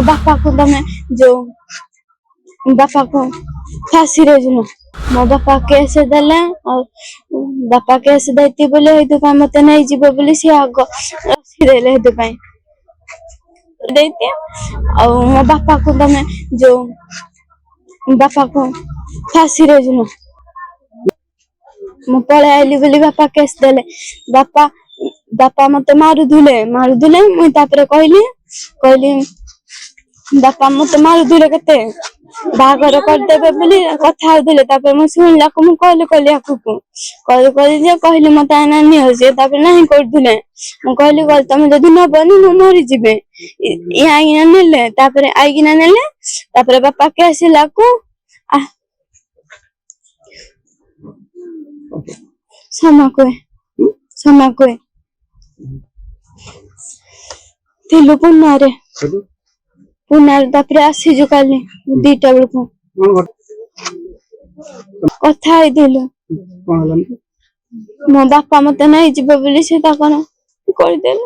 ମୋ ବାପାକୁ ତମେ ଯୋଉ ବାପାକୁ ଫାଶୀରେ ଝୁଲ ମୋ ବାପା କେସ୍ ଦେଲେ ଆଉ ବାପା କେସ୍ ଦେଇତି ବୋଲି ସେଇଥିପାଇଁ ମତେ ନେଇଯିବ ବୋଲି ସିଏ ଆଗ ରଖିଦେଲେ ସେଇଥିପାଇଁ ଦେଇତି ଆଉ ମୋ ବାପାକୁ ତମେ ଯୋଉ ବାପାକୁ ଫାଶୀରେ ଝୁଲ ମୁଁ ପଳେଇ ଆଇଲି ବୋଲି ବାପା କେସ୍ ଦେଲେ ବାପା ବାପା ମତେ ମାରୁଥିଲେ ମୁଇଁ ତାପରେ କହିଲି ବାପା ମତେ ମାରୁଥିଲେ କେତେ ବାହାଘର କରିଦେବେ ବୋଲି କଥା ହଉଥିଲେ ତାପରେ ମୁଁ ଶୁଣିଲାକୁ ମୁଁ କହିଲି ଆକୁ ଯେ କହିଲି ମତେ ଆଇନା ନିଅ ସିଏ ତାପରେ ନାହିଁ କରୁଥିଲେ ମୁଁ କହିଲି ତମେ ଯଦି ନବନି ମୁଁ ମରିଯିବେ ଇଏ ଆଇକିନା ନେଲେ ତାପରେ ଆଇକିନା ନେଲେ ତାପରେ ବାପା କେସ୍ ହେଲାକୁ ସମା କୁହେ ଥିଲୁ ପୁନାରେ ତାପରେ ଆସିଛୁ କାଲି 2ଟା ବେଳକୁ କଥା ହେଇଥିଲୁ ମୋ ବାପା ମତେ ନେଇଯିବ ବୋଲି ସେ ତା କଣ କରିଦେଲେ।